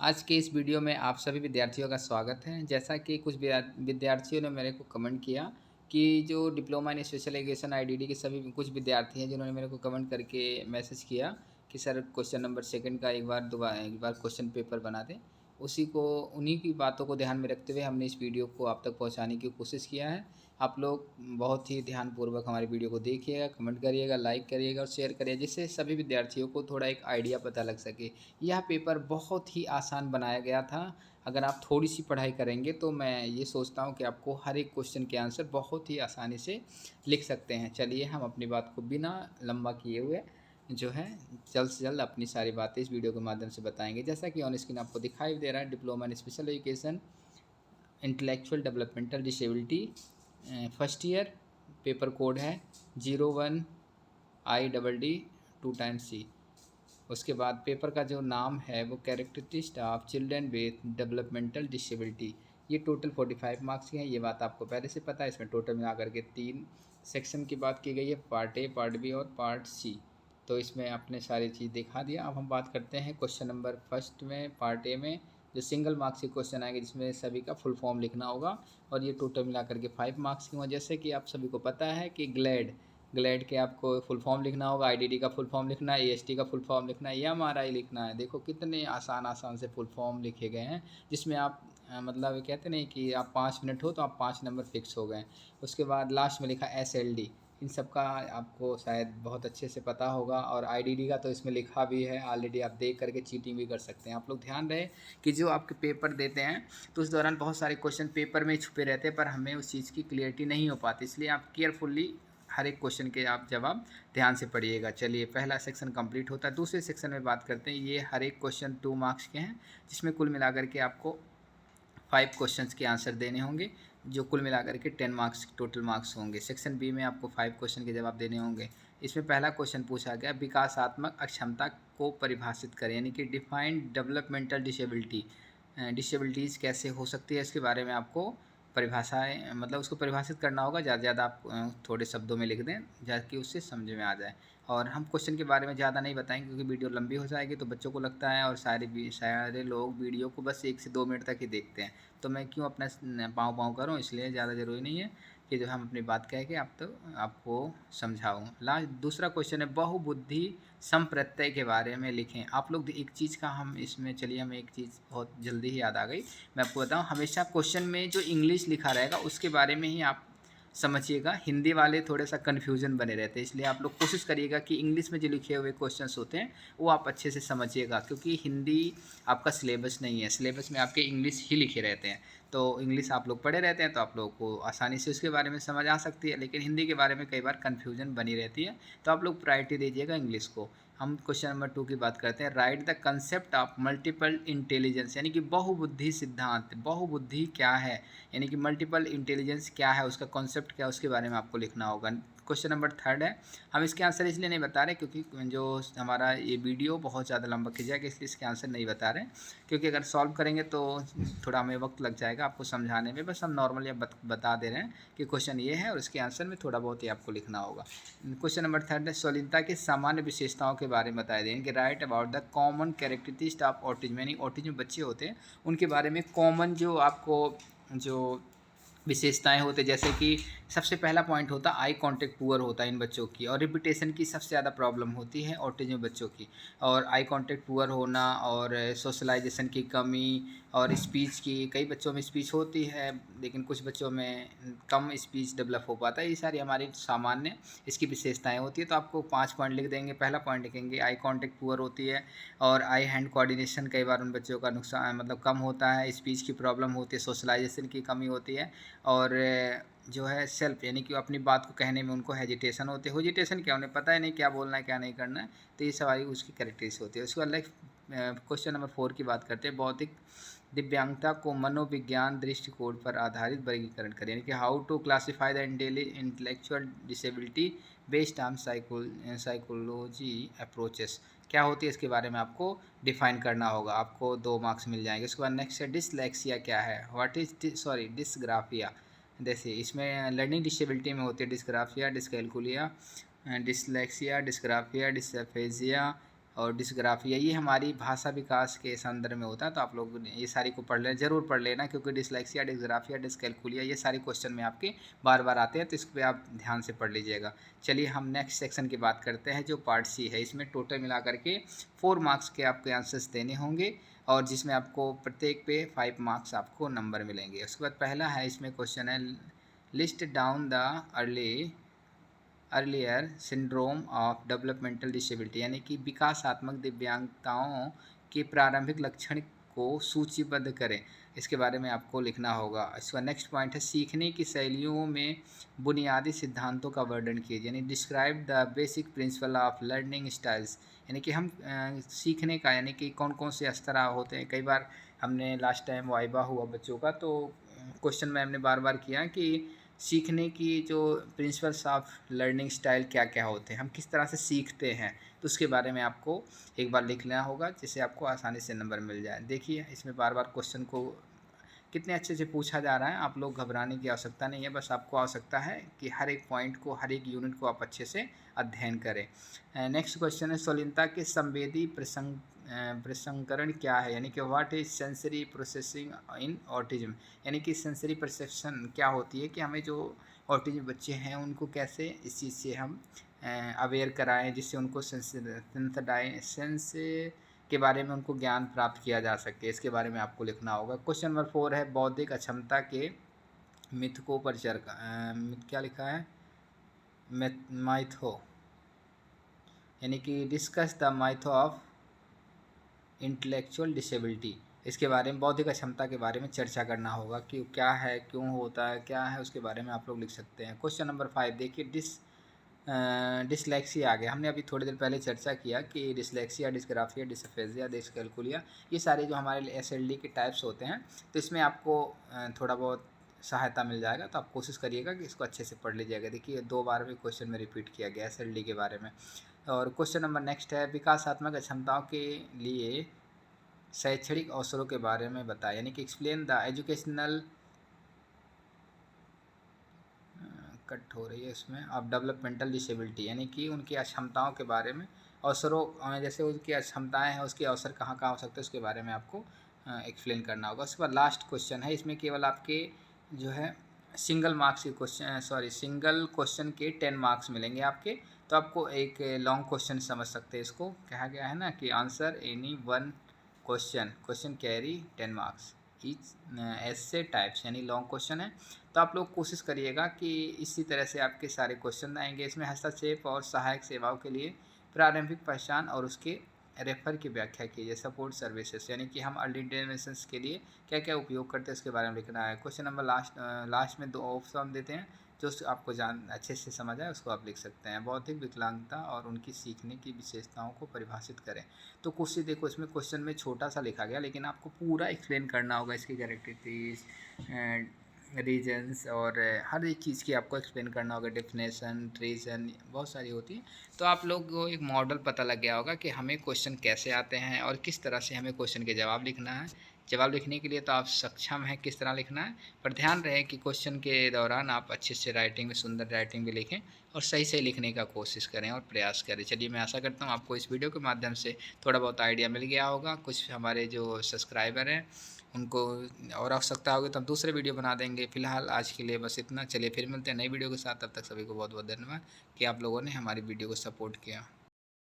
आज के इस वीडियो में आप सभी विद्यार्थियों का स्वागत है। जैसा कि कुछ विद्यार्थियों ने मेरे को कमेंट किया कि जो diploma in special education IDD के सभी कुछ विद्यार्थी हैं जिन्होंने मेरे को कमेंट करके मैसेज किया कि सर क्वेश्चन नंबर सेकंड का एक बार क्वेश्चन पेपर बना दें। उसी को उन्हीं की बातों को ध्यान में रखते हुए हमने इस वीडियो को आप तक पहुँचाने की कोशिश किया है। आप लोग बहुत ही ध्यानपूर्वक हमारी वीडियो को देखिएगा, कमेंट करिएगा, लाइक करिएगा और शेयर करिएगा, जिससे सभी विद्यार्थियों को थोड़ा एक आइडिया पता लग सके। यह पेपर बहुत ही आसान बनाया गया था। अगर आप थोड़ी-सी पढ़ाई करेंगे तो मैं ये सोचता हूँ कि आपको हर एक क्वेश्चन के आंसर बहुत ही आसानी से लिख सकते हैं। चलिए हम अपनी बात को बिना लंबा किए हुए जो है जल्द से जल्द अपनी सारी बातें इस वीडियो के माध्यम से बताएँगे। जैसा कि ऑन स्क्रीन आपको दिखाई दे रहा है, diploma in special education intellectual developmental disability first year, paper code है 01 IDD 2 टाइम्स C। उसके बाद पेपर का जो नाम है वो characteristics of children with developmental disability. ये टोटल 45 मार्क्स के हैं, ये बात आपको पहले से पता है। इसमें टोटल मिला करके 3 सेक्शन की बात की गई है, पार्ट ए, पार्ट बी और पार्ट सी। तो इसमें आपने सारी चीज़ दिखा दिया। अब हम बात करते हैं क्वेश्चन नंबर फर्स्ट में, पार्ट ए में जो सिंगल मार्क्स के क्वेश्चन आएंगे जिसमें सभी का फुल फॉर्म लिखना होगा और ये टोटल मिला करके 5 मार्क्स की हों। जैसे कि आप सभी को पता है कि ग्लैड के आपको फुल फॉर्म लिखना होगा, आईडीडी का फुल फॉर्म लिखना है, एएसटी का फुल फॉर्म लिखना है, एमआरआई लिखना है। देखो कितने आसान से फुल फॉर्म लिखे गए हैं, जिसमें आप मतलब कहते नहीं कि आप 5 मिनट हो तो आप 5 नंबर फिक्स हो गए। उसके बाद लास्ट में लिखा एसएलडी। इन सब का आपको शायद बहुत अच्छे से पता होगा और आईडीडी का तो इसमें लिखा भी है ऑलरेडी, आप देख करके चीटिंग भी कर सकते हैं। आप लोग ध्यान रहे कि जो आपके पेपर देते हैं तो उस दौरान बहुत सारे क्वेश्चन पेपर में छुपे रहते हैं, पर हमें उस चीज़ की क्लियरिटी नहीं हो पाती, इसलिए आप केयरफुल्ली हर एक क्वेश्चन के आप जवाब ध्यान से पढ़िएगा। चलिए पहला सेक्शन कंप्लीट होता है। दूसरे सेक्शन में बात करते हैं। ये हर एक क्वेश्चन 2 मार्क्स के हैं, जिसमें कुल मिलाकर के आपको 5 क्वेश्चंस के आंसर देने होंगे, जो कुल मिलाकर के 10 मार्क्स टोटल मार्क्स होंगे। सेक्शन बी में आपको 5 क्वेश्चन के जवाब देने होंगे। इसमें पहला क्वेश्चन पूछा गया, विकासात्मक अक्षमता को परिभाषित करें, यानी कि डिफाइंड डेवलपमेंटल डिसेबिलिटी। डिसेबिलिटीज़ कैसे हो सकती है इसके बारे में आपको परिभाषाएँ मतलब उसको परिभाषित करना होगा। ज़्यादा से ज़्यादा आप थोड़े शब्दों में लिख दें ताकि उससे समझ में आ जाए। और हम क्वेश्चन के बारे में ज़्यादा नहीं बताएंगे क्योंकि वीडियो लंबी हो जाएगी, तो बच्चों को लगता है और सारे लोग वीडियो को बस 1 से 2 मिनट तक ही देखते हैं। तो मैं क्यों अपना पाँव करूँ, इसलिए ज़्यादा ज़रूरी नहीं है कि जो हम अपनी बात कह के आपको समझाऊँ। दूसरा क्वेश्चन है, बहुबुद्धि संप्रत्यय के बारे में लिखें। आप लोग एक चीज़ का हम इसमें चलिए हमें एक चीज़ बहुत जल्दी ही याद आ गई। मैं आपको बताऊँ, हमेशा क्वेश्चन में जो इंग्लिश लिखा रहेगा उसके बारे में ही आप समझिएगा। हिंदी वाले थोड़ा-सा कन्फ्यूज़न बने रहते हैं, इसलिए आप लोग कोशिश करिएगा कि इंग्लिश में जो लिखे हुए क्वेश्चंस होते हैं, वो आप अच्छे से समझिएगा, क्योंकि हिंदी आपका सिलेबस नहीं है। सिलेबस में आपके इंग्लिश ही लिखे रहते हैं, तो इंग्लिश आप लोग पढ़े रहते हैं, तो आप लोगों को आसानी से उसके बारे में समझ आ सकती है, लेकिन हिंदी के बारे में कई बार कन्फ्यूज़न बनी रहती है, तो आप लोग प्रायोरिटी दीजिएगा इंग्लिश को। हम क्वेश्चन नंबर 2 की बात करते हैं, right the concept of multiple intelligence, यानी कि बहुबुद्धि सिद्धांत। बहुबुद्धि क्या है, यानी कि मल्टीपल इंटेलिजेंस क्या है, उसका कॉन्सेप्ट क्या है, उसके बारे में आपको लिखना होगा। क्वेश्चन नंबर 3 है, हम इसके आंसर इसलिए नहीं बता रहे क्योंकि जो हमारा ये वीडियो बहुत ज़्यादा लंबा खिंच जाएगा, इसलिए इसके आंसर नहीं बता रहे, क्योंकि अगर सॉल्व करेंगे तो थोड़ा हमें वक्त लग जाएगा आपको समझाने में। बस हम नॉर्मली बता दे रहे हैं कि क्वेश्चन ये है और इसके आंसर में थोड़ा बहुत ही आपको लिखना होगा। क्वेश्चन नंबर 3 है, शालीनता की सामान्य विशेषताओं के बारे में बताया दें कि right about the common characteristics of autism, यानी ऑटिज्म बच्चे होते हैं उनके बारे में कॉमन जो आपको जो विशेषताएं होते, जैसे कि सबसे पहला पॉइंट होता है आई कांटेक्ट पुअर होता है इन बच्चों की, और रिपीटेशन की सबसे ज़्यादा प्रॉब्लम होती है ऑटिज्म बच्चों की। और आई कांटेक्ट पुअर होना और सोशलाइजेशन की कमी और स्पीच की, कई बच्चों में स्पीच होती है लेकिन कुछ बच्चों में कम स्पीच डेवलप हो पाता है। ये सारी हमारी सामान्य इसकी विशेषताएं होती है। तो आपको 5 पॉइंट लिख देंगे। पहला पॉइंट लिखेंगे आई कांटेक्ट पुअर होती है, और आई हैंड कोऑर्डिनेशन कई बार उन बच्चों का नुकसान मतलब कम होता है, स्पीच की प्रॉब्लम होती है, सोशलाइजेशन की कमी होती है, और जो है सेल्फ, यानी कि अपनी बात को कहने में उनको हेजिटेशन होती है। हेजिटेशन क्या, उन्हें पता ही नहीं क्या बोलना है क्या नहीं करना है, तो ये सारी उसकी कैरेक्टरिस्टिक्स होती है। उसके बाद क्वेश्चन नंबर 4 की बात करते हैं, बौद्धिक दिव्यांगता को मनोविज्ञान दृष्टिकोण पर आधारित वर्गीकरण करें, यानी कि how to classify the intellectual disability based on psychology approaches. क्या होती है इसके बारे में आपको डिफाइन करना होगा, आपको 2 मार्क्स मिल जाएंगे। उसके बाद नेक्स्ट है, डिसलेक्सिया क्या है, व्हाट इज डिसग्राफिया। जैसे इसमें लर्निंग डिसेबिलिटी में होती है dysgraphia, dyscalculia, dyslexia, dysgraphia, dysphagia और डिस्ग्राफिया, ये हमारी भाषा विकास के संदर्भ में होता है। तो आप लोग ये सारी को पढ़ लें, ज़रूर पढ़ लेना, क्योंकि डिसलेक्सिया, डिस्ग्राफिया, डिसकैलकुलिया ये सारे क्वेश्चन में आपके बार बार आते हैं, तो इस पर आप ध्यान से पढ़ लीजिएगा। चलिए हम नेक्स्ट सेक्शन की बात करते हैं, जो पार्ट सी है। इसमें टोटल मिला करके 4 मार्क्स के आपके आंसर्स देने होंगे, और जिसमें आपको प्रत्येक पे 5 मार्क्स आपको नंबर मिलेंगे। उसके बाद पहला है, इसमें क्वेश्चन है, list down the earlier syndrome of developmental disability, यानी कि विकासात्मक दिव्यांगताओं के प्रारंभिक लक्षण को सूचीबद्ध करें। इसके बारे में आपको लिखना होगा। इसका नेक्स्ट पॉइंट है, सीखने की शैलियों में बुनियादी सिद्धांतों का वर्णन कीजिए, यानी describe the basic principle of learning styles, यानी कि हम सीखने का, यानी कि कौन कौन से स्तर होते हैं। कई बार हमने लास्ट टाइम वाइवा हुआ बच्चों का, तो क्वेश्चन में हमने बार बार किया कि सीखने की जो प्रिंसिपल्स ऑफ लर्निंग स्टाइल क्या क्या होते हैं, हम किस तरह से सीखते हैं, तो उसके बारे में आपको एक बार लिख लेना होगा, जिससे आपको आसानी से नंबर मिल जाए। देखिए इसमें बार बार क्वेश्चन को कितने अच्छे से पूछा जा रहा है, आप लोग घबराने की आवश्यकता नहीं है। बस आपको आवश्यकता है कि हर एक पॉइंट को, हर एक यूनिट को आप अच्छे से अध्ययन करें। नेक्स्ट क्वेश्चन है, शालीनता के संवेदी प्रसंकरण क्या है, यानी कि what is sensory processing in autism, यानी कि सेंसरी परसेप्शन क्या होती है, कि हमें जो ऑटिज्म बच्चे हैं उनको कैसे इस चीज़ से हम अवेयर कराएं, जिससे उनको सेंस के बारे में उनको ज्ञान प्राप्त किया जा सके। इसके बारे में आपको लिखना होगा। क्वेश्चन नंबर 4 है, बौद्धिक अक्षमता के मिथकों पर मिथ क्या लिखा है, माइथो, यानी कि discuss the mytho of intellectual disability. इसके बारे में, बौद्धिक अक्षमता के बारे में चर्चा करना होगा कि क्या है, क्यों होता है, क्या है, उसके बारे में आप लोग लिख सकते हैं। क्वेश्चन नंबर 5 देखिए, डिसलेक्सिया आ गया। हमने अभी थोड़ी देर पहले चर्चा किया कि डिसलेक्सिया, डिस्ग्राफिया, डिसफेजिया, डिसकैलकुलिया, ये सारे जो हमारे एसएलडी के टाइप्स होते हैं, तो इसमें आपको थोड़ा बहुत सहायता मिल जाएगा। तो आप कोशिश करिएगा कि इसको अच्छे से पढ़ लीजिएगा। देखिए 2 बार भी क्वेश्चन में रिपीट किया गया एसएलडी के बारे में। और क्वेश्चन नंबर नेक्स्ट है, विकासात्मक क्षमताओं के लिए शैक्षणिक अवसरों के बारे में बताएं, यानी कि एक्सप्लेन द एजुकेशनल, कट हो रही है इसमें, अब डेवलपमेंटल डिसेबिलिटी, यानी कि उनकी अक्षमताओं के बारे में, अवसरों, जैसे उनकी अक्षमताएं हैं, उसके अवसर कहाँ कहाँ हो सकते हैं, उसके बारे में आपको एक्सप्लेन करना होगा। उसके बाद लास्ट क्वेश्चन है, इसमें केवल आपके जो है सिंगल मार्क्स के क्वेश्चन, सिंगल क्वेश्चन के 10 मार्क्स मिलेंगे आपके। तो आपको एक लॉन्ग क्वेश्चन समझ सकते हैं, इसको कहा गया है ना कि answer any one question carry 10 marks each ऐसे टाइप्स, यानी लॉन्ग क्वेश्चन है। तो आप लोग कोशिश करिएगा कि इसी तरह से आपके सारे क्वेश्चन आएंगे। इसमें हस्तक्षेप और सहायक सेवाओं के लिए प्रारंभिक पहचान और उसके रेफर की व्याख्या कीजिए, सपोर्ट सर्विसेज, यानी कि हम अर्ली इंटरवेंशन के लिए क्या क्या उपयोग करते हैं उसके बारे में लिखना है। क्वेश्चन नंबर लास्ट में 2 ऑप्शन देते हैं, जो आपको अच्छे से समझ आए उसको आप लिख सकते हैं। बौद्धिक विकलांगता और उनकी सीखने की विशेषताओं को परिभाषित करें। तो कुछ देखो, इसमें क्वेश्चन में छोटा सा लिखा गया, लेकिन आपको पूरा एक्सप्लेन करना होगा, इसकी कैरेक्टरिस्टिक्स, रीजन्स, और हर एक चीज़ की आपको एक्सप्लेन करना होगा। डेफिनेशन, रीजन, बहुत सारी होती है। तो आप लोग को एक मॉडल पता लग गया होगा कि हमें क्वेश्चन कैसे आते हैं और किस तरह से हमें क्वेश्चन के जवाब लिखना है। जवाब लिखने के लिए तो आप सक्षम हैं किस तरह लिखना है, पर ध्यान रहे कि क्वेश्चन के दौरान आप अच्छे से राइटिंग में, सुंदर राइटिंग भी लिखें और सही सही लिखने का कोशिश करें और प्रयास करें। चलिए मैं आशा करता हूँ आपको इस वीडियो के माध्यम से थोड़ा बहुत आइडिया मिल गया होगा। कुछ हमारे जो सब्सक्राइबर हैं उनको और आवश्यकता होगी तो हम दूसरे वीडियो बना देंगे। फिलहाल आज के लिए बस इतना। चलिए फिर मिलते हैं नई वीडियो के साथ, तब तक सभी को बहुत बहुत धन्यवाद कि आप लोगों ने हमारी वीडियो को सपोर्ट किया।